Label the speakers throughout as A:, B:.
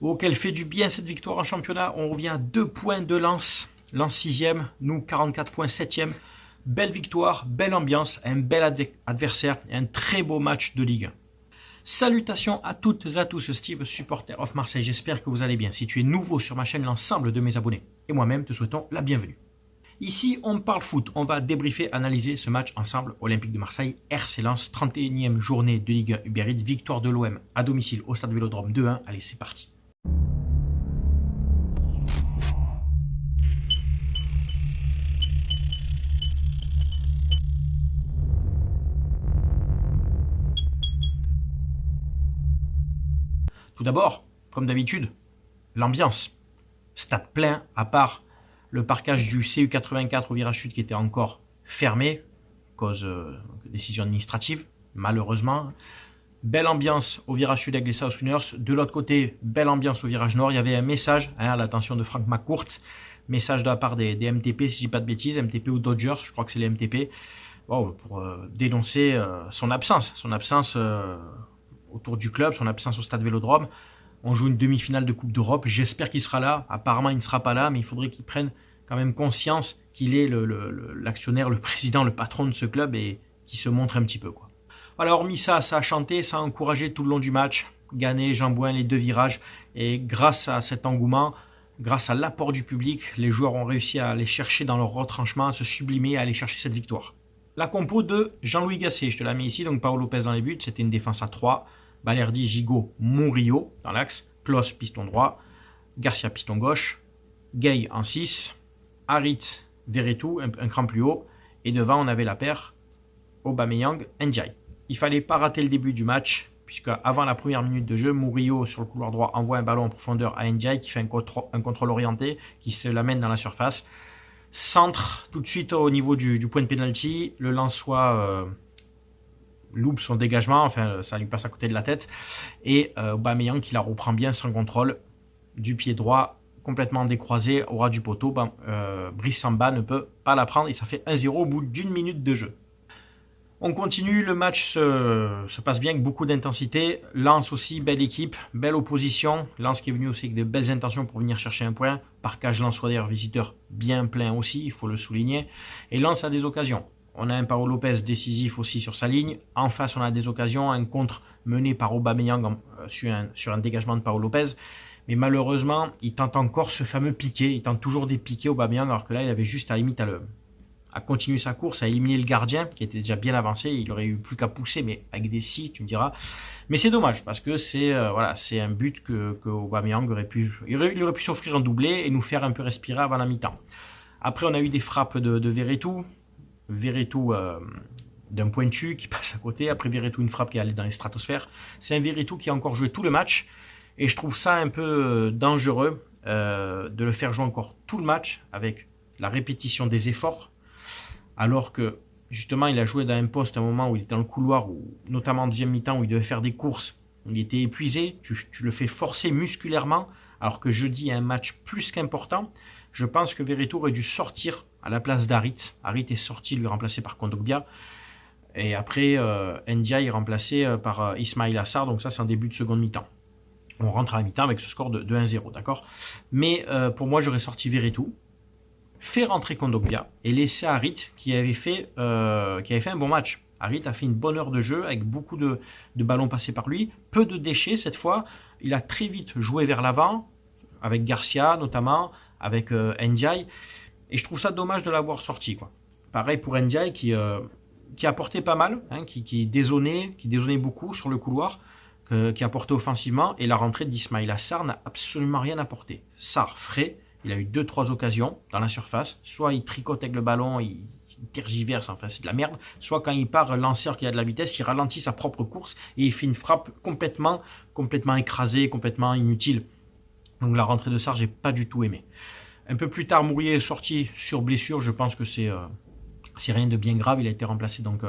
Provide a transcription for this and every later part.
A: Oh, qu'elle fait du bien cette victoire en championnat. On revient à 2 points de Lens. Lens 6e, nous 44 points 7e. Belle victoire, belle ambiance, un bel adversaire et un très beau match de Ligue 1. Salutations à toutes et à tous, Steve, supporter of Marseille. J'espère que vous allez bien. Si tu es nouveau sur ma chaîne, l'ensemble de mes abonnés et moi-même te souhaitons la bienvenue. Ici, on parle foot. On va débriefer, analyser ce match ensemble. Olympique de Marseille, RC Lens, 31e journée de Ligue 1 Uber Eats. Victoire de l'OM à domicile au Stade Vélodrome 2-1. Allez, c'est parti. Tout d'abord, comme d'habitude, l'ambiance. Stade plein, à part le parquage du CU84 au virage sud qui était encore fermé, cause décision administrative, malheureusement. Belle ambiance au virage sud avec les South Winners. De l'autre côté, belle ambiance au virage nord. Il y avait un message à l'attention de Frank McCourt. Message de la part des MTP, si je dis pas de bêtises, MTP ou Dodgers, je crois que c'est les MTP, pour dénoncer son absence. Autour du club, son absence au Stade Vélodrome. On joue une demi-finale de Coupe d'Europe. J'espère qu'il sera là. Apparemment, il ne sera pas là, mais il faudrait qu'il prenne quand même conscience qu'il est l'actionnaire, le président, le patron de ce club et qu'il se montre un petit peu, quoi. Voilà, hormis ça, ça a chanté, ça a encouragé tout le long du match. Gagné, Jambouin, les 2 virages. Et grâce à cet engouement, grâce à l'apport du public, les joueurs ont réussi à aller chercher dans leur retranchement, à se sublimer, à aller chercher cette victoire. La compo de Jean-Louis Gasset, je te la mets ici. Donc, Paolo Lopez dans les buts, c'était une défense à 3. Balerdi, Gigot, Murillo dans l'axe, Klos piston droit, Garcia piston gauche, Gay en 6, Harit, Verretou un cran plus haut, et devant on avait la paire Aubameyang, Ndiaye. Il fallait pas rater le début du match, puisque avant la première minute de jeu, Murillo sur le couloir droit envoie un ballon en profondeur à Ndiaye qui fait un contrôle orienté, qui se l'amène dans la surface. Centre tout de suite au niveau du point de pénalty, le Lensois loupe son dégagement, enfin ça lui passe à côté de la tête, et Aubameyang qui la reprend bien sans contrôle, du pied droit, complètement décroisé au ras du poteau. Brice Samba ne peut pas la prendre et ça fait 1-0 au bout d'1 minute de jeu. On continue, le match se passe bien avec beaucoup d'intensité. Lens aussi, belle équipe, belle opposition. Lens qui est venu aussi avec de belles intentions pour venir chercher un point. Parcage Lensois d'ailleurs visiteur bien plein aussi, il faut le souligner. Et Lens a des occasions. On a un Paolo Lopez décisif aussi sur sa ligne. En face, on a des occasions. Un contre mené par Aubameyang sur un dégagement de Paolo Lopez. Mais malheureusement, il tente encore ce fameux piqué. Il tente toujours des piqués Aubameyang, alors que là, il avait juste à la limite à continuer sa course, à éliminer le gardien, qui était déjà bien avancé. Il aurait eu plus qu'à pousser, mais avec des si, tu me diras. Mais c'est dommage, parce que c'est un but que Aubameyang aurait pu s'offrir un doublé et nous faire un peu respirer avant la mi-temps. Après, on a eu des frappes de Verretou. Verretou d'un pointu qui passe à côté. Après Verretou, une frappe qui est allée dans les stratosphères. C'est un Verretou qui a encore joué tout le match. Et je trouve ça un peu dangereux de le faire jouer encore tout le match avec la répétition des efforts. Alors que justement, il a joué dans un poste à un moment où il était dans le couloir, notamment en deuxième mi-temps, où il devait faire des courses. Il était épuisé. Tu le fais forcer musculairement. Alors que jeudi, il y a un match plus qu'important. Je pense que Verretou aurait dû sortir à la place d'Harit. Harit est sorti, lui remplacé par Kondogbia. Et après, Ndiaye est remplacé par Ismail Assar. Donc ça, c'est en début de seconde mi-temps. On rentre à la mi-temps avec ce score de 1-0, d'accord. Mais pour moi, j'aurais sorti Verretou, fait rentrer Kondogbia et laissé Harit qui avait fait un bon match. Harit a fait une bonne heure de jeu avec beaucoup de ballons passés par lui. Peu de déchets cette fois. Il a très vite joué vers l'avant, avec Garcia notamment, avec Ndiaye. Et je trouve ça dommage de l'avoir sorti, quoi. Pareil pour Ndiaye qui apportait pas mal, hein, qui dézonnait beaucoup sur le couloir, qui apportait offensivement. Et la rentrée d'Ismail Assar n'a absolument rien apporté. Sarr frais, il a eu 2-3 occasions dans la surface. Soit il tricote avec le ballon, il tergiverse, enfin c'est de la merde. Soit quand il part lanceur qui a de la vitesse, il ralentit sa propre course et il fait une frappe complètement écrasée, complètement inutile. Donc la rentrée de Sarr, j'ai pas du tout aimé. Un peu plus tard, Mourier est sorti sur blessure. Je pense que c'est rien de bien grave. Il a été remplacé donc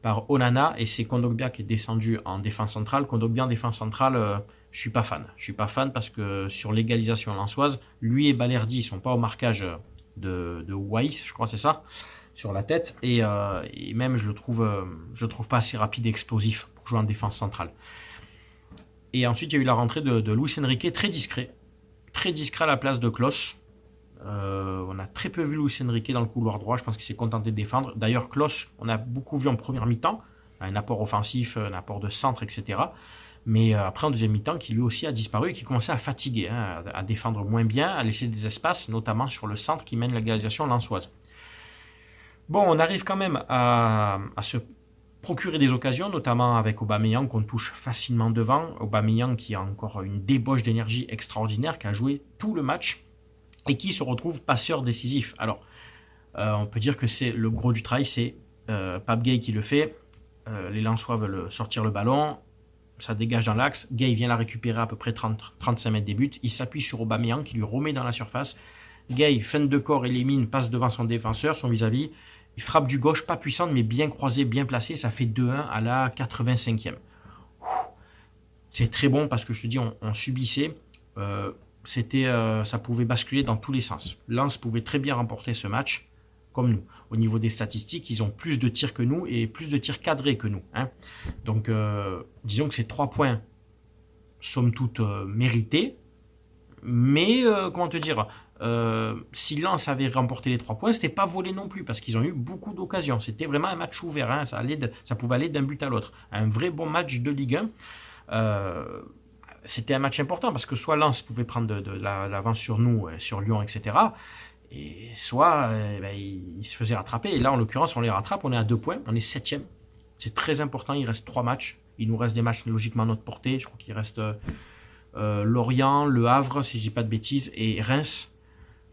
A: par Onana et c'est Kondogbia qui est descendu en défense centrale. Kondogbia en défense centrale, je suis pas fan. Je suis pas fan parce que sur l'égalisation lensoise, lui et Balerdi ils sont pas au marquage de Weiss, je crois c'est ça, sur la tête et même je le trouve pas assez rapide et explosif pour jouer en défense centrale. Et ensuite, il y a eu la rentrée de Luis Enrique, très discret à la place de Klose. On a très peu vu Luis Enrique dans le couloir droit, je pense qu'il s'est contenté de défendre. D'ailleurs, Klose, on a beaucoup vu en première mi-temps, un apport offensif, un apport de centre, etc. Mais après, en deuxième mi-temps, qui lui aussi a disparu et qui commençait à fatiguer, hein, à défendre moins bien, à laisser des espaces, notamment sur le centre qui mène l'égalisation lensoise. Bon, on arrive quand même à se procurer des occasions, notamment avec Aubameyang qu'on touche facilement devant. Aubameyang qui a encore une débauche d'énergie extraordinaire, qui a joué tout le match et qui se retrouve passeur décisif. Alors, on peut dire que c'est le gros du travail, c'est Pape Gueye qui le fait. Les Lensois veulent sortir le ballon, ça dégage dans l'axe. Gueye vient la récupérer à peu près 30-35 mètres des buts. Il s'appuie sur Aubameyang qui lui remet dans la surface. Gueye, feinte de corps, élimine, passe devant son défenseur, son vis-à-vis. Il frappe du gauche, pas puissante, mais bien croisée, bien placée. Ça fait 2-1 à la 85e. C'est très bon parce que je te dis, on subissait. Ça pouvait basculer dans tous les sens. Lens pouvait très bien remporter ce match, comme nous. Au niveau des statistiques, ils ont plus de tirs que nous et plus de tirs cadrés que nous. Hein. Donc, disons que ces 3 points, somme toute, mérités. Mais, comment te dire, si Lens avait remporté les 3 points, c'était pas volé non plus, parce qu'ils ont eu beaucoup d'occasions. C'était vraiment un match ouvert, hein. Ça pouvait aller d'un but à l'autre. Un vrai bon match de Ligue 1. C'était un match important, parce que soit Lens pouvait prendre de l'avance sur nous, sur Lyon, etc., et soit ils se faisaient rattraper. Et là, en l'occurrence, on les rattrape, on est à 2 points, on est 7e. C'est très important, il reste 3 matchs. Il nous reste des matchs logiquement à notre portée. Je crois qu'il reste Lorient, Le Havre, si je dis pas de bêtises, et Reims.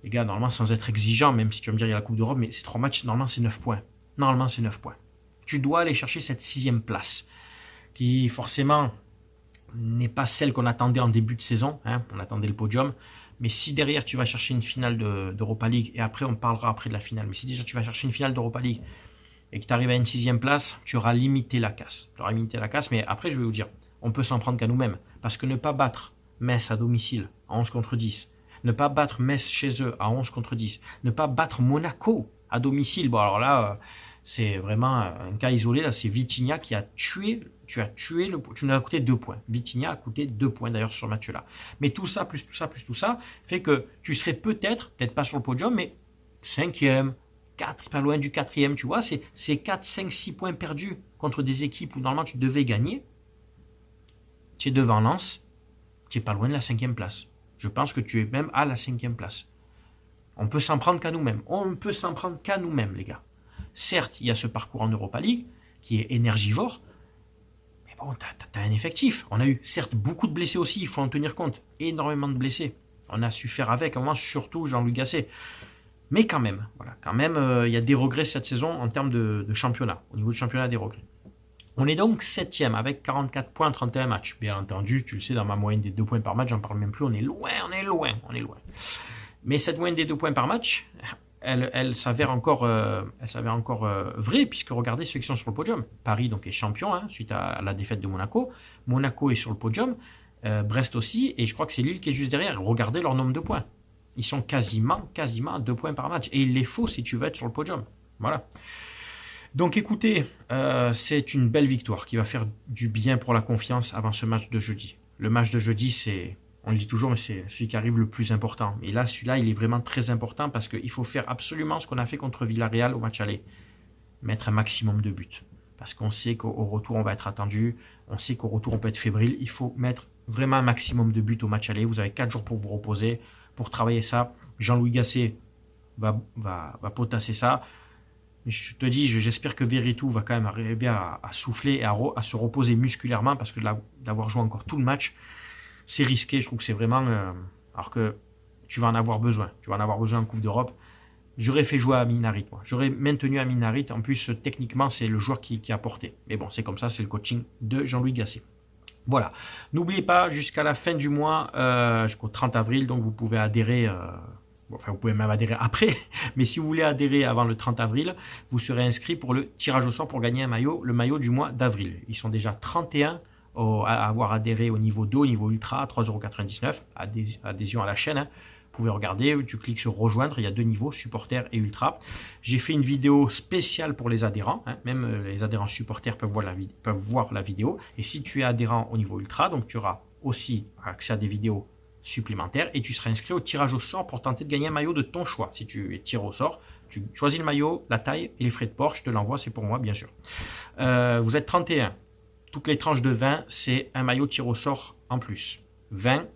A: Les gars, normalement, sans être exigeant, même si tu vas me dire il y a la Coupe d'Europe, mais ces 3 matchs, normalement, c'est 9 points. Normalement, c'est 9 points. Tu dois aller chercher cette 6e place, qui forcément n'est pas celle qu'on attendait en début de saison. Hein. On attendait le podium. Mais si derrière, tu vas chercher une finale d'Europa League, et après, on parlera après de la finale, mais si déjà tu vas chercher une finale d'Europa League, et que tu arrives à une 6e place, tu auras limité la casse. Tu auras limité la casse, mais après, je vais vous dire, on peut s'en prendre qu'à nous-mêmes. Parce que ne pas battre Metz à domicile à 11 contre 10, ne pas battre Metz chez eux à 11 contre 10, ne pas battre Monaco à domicile, bon alors là, c'est vraiment un cas isolé, là, c'est Vitinha qui a tué, tu nous as coûté 2 points. Vitinha a coûté 2 points d'ailleurs sur ce match-là. Mais tout ça, plus tout ça, plus tout ça, fait que tu serais peut-être pas sur le podium, mais 5e, 4, pas loin du 4e, tu vois, c'est 4, 5, 6 points perdus contre des équipes où normalement tu devais gagner. Tu es devant Lens, tu n'es pas loin de la 5e place. Je pense que tu es même à la 5e place. On peut s'en prendre qu'à nous-mêmes. On peut s'en prendre qu'à nous-mêmes, les gars. Certes, il y a ce parcours en Europa League qui est énergivore, mais bon, tu as un effectif. On a eu, certes, beaucoup de blessés aussi, il faut en tenir compte. Énormément de blessés. On a su faire avec, à un moment, surtout Jean-Louis Gasset. Mais quand même, voilà, il y a des regrets cette saison en termes de championnat. Au niveau du championnat, des regrets. On est donc 7e avec 44 points en 31 matchs. Bien entendu, tu le sais, dans ma moyenne des 2 points par match, j'en parle même plus, on est loin. Mais cette moyenne des 2 points par match, elle s'avère encore vraie, puisque regardez ceux qui sont sur le podium. Paris donc est champion, hein, suite à la défaite de Monaco. Monaco est sur le podium, Brest aussi, et je crois que c'est Lille qui est juste derrière. Regardez leur nombre de points. Ils sont quasiment à 2 points par match. Et il les faut si tu veux être sur le podium. Voilà. Donc écoutez, c'est une belle victoire qui va faire du bien pour la confiance avant ce match de jeudi. Le match de jeudi, c'est, on le dit toujours, mais c'est celui qui arrive le plus important. Et là, celui-là, il est vraiment très important parce qu'il faut faire absolument ce qu'on a fait contre Villarreal au match aller. Mettre un maximum de buts. Parce qu'on sait qu'au retour, on va être attendu. On sait qu'au retour, on peut être fébrile. Il faut mettre vraiment un maximum de buts au match aller. Vous avez 4 jours pour vous reposer, pour travailler ça. Jean-Louis Gasset va potasser ça. Mais je te dis, j'espère que Veretout va quand même arriver à souffler et à se reposer musculairement parce que d'avoir joué encore tout le match, c'est risqué. Je trouve que c'est vraiment... alors que tu vas en avoir besoin. Tu vas en avoir besoin en Coupe d'Europe. J'aurais fait jouer Amin Harit, moi. J'aurais maintenu Amin Harit. En plus, techniquement, c'est le joueur qui a porté. Mais bon, c'est comme ça, c'est le coaching de Jean-Louis Gasset. Voilà. N'oubliez pas, jusqu'à la fin du mois, jusqu'au 30 avril, donc vous pouvez adhérer... Enfin, vous pouvez même adhérer après, mais si vous voulez adhérer avant le 30 avril, vous serez inscrit pour le tirage au sort pour gagner un maillot, le maillot du mois d'avril. Ils sont déjà 31 à avoir adhéré au niveau 2, au niveau ultra, à 3,99 €, adhésion à la chaîne. Hein. Vous pouvez regarder, tu cliques sur rejoindre, il y a 2 niveaux, supporter et ultra. J'ai fait une vidéo spéciale pour les adhérents, hein. Même les adhérents supporters peuvent voir la vidéo. Et si tu es adhérent au niveau ultra, donc tu auras aussi accès à des vidéos supplémentaires et tu seras inscrit au tirage au sort pour tenter de gagner un maillot de ton choix. Si tu es tiré au sort, tu choisis le maillot, la taille et les frais de port, je te l'envoie, c'est pour moi bien sûr. Vous êtes 31. Toutes les tranches de 20, c'est un maillot tiré au sort en plus. 20,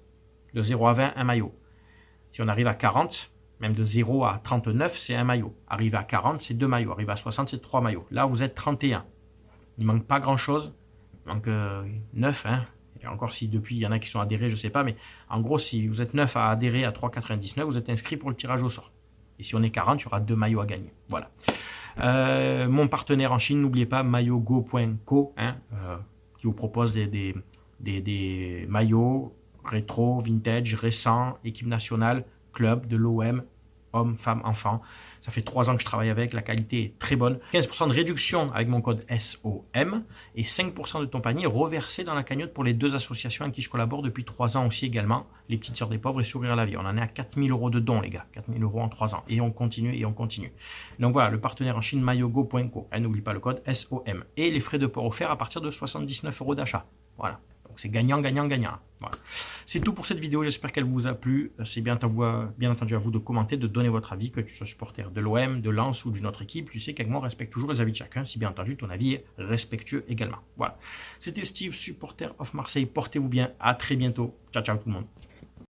A: de 0 à 20, un maillot. Si on arrive à 40, même de 0 à 39, c'est un maillot. Arrivé à 40, c'est 2 maillots. Arrivé à 60, c'est 3 maillots. Là, vous êtes 31. Il ne manque pas grand-chose. Il manque 9. Hein. Et encore si depuis, il y en a qui sont adhérés, je ne sais pas. Mais en gros, si vous êtes 9 à adhérer à 3,99, vous êtes inscrit pour le tirage au sort. Et si on est 40, il y aura 2 maillots à gagner. Voilà. Mon partenaire en Chine, n'oubliez pas maillotgo.co, hein, qui vous propose des maillots rétro, vintage, récents, équipe nationale, club, de l'OM, hommes, femmes, enfants. Ça fait 3 ans que je travaille avec, la qualité est très bonne. 15% de réduction avec mon code SOM et 5% de ton panier reversé dans la cagnotte pour les 2 associations avec qui je collabore depuis 3 ans aussi également, les Petites Sœurs des Pauvres et Sourire à la Vie. On en est à 4 000 € de dons les gars, 4 000 € en 3 ans. Et on continue et on continue. Donc voilà, le partenaire en Chine, maillotgo.co. N'oublie pas le code SOM. Et les frais de port offerts à partir de 79 € d'achat. Voilà. Donc c'est gagnant, gagnant, gagnant. Voilà. C'est tout pour cette vidéo, j'espère qu'elle vous a plu. C'est bien entendu à vous de commenter, de donner votre avis, que tu sois supporter de l'OM, de Lens ou d'une autre équipe. Tu sais qu'avec moi, on respecte toujours les avis de chacun, si bien entendu ton avis est respectueux également. Voilà. C'était Steve, supporter of Marseille. Portez-vous bien, à très bientôt. Ciao, ciao tout le monde.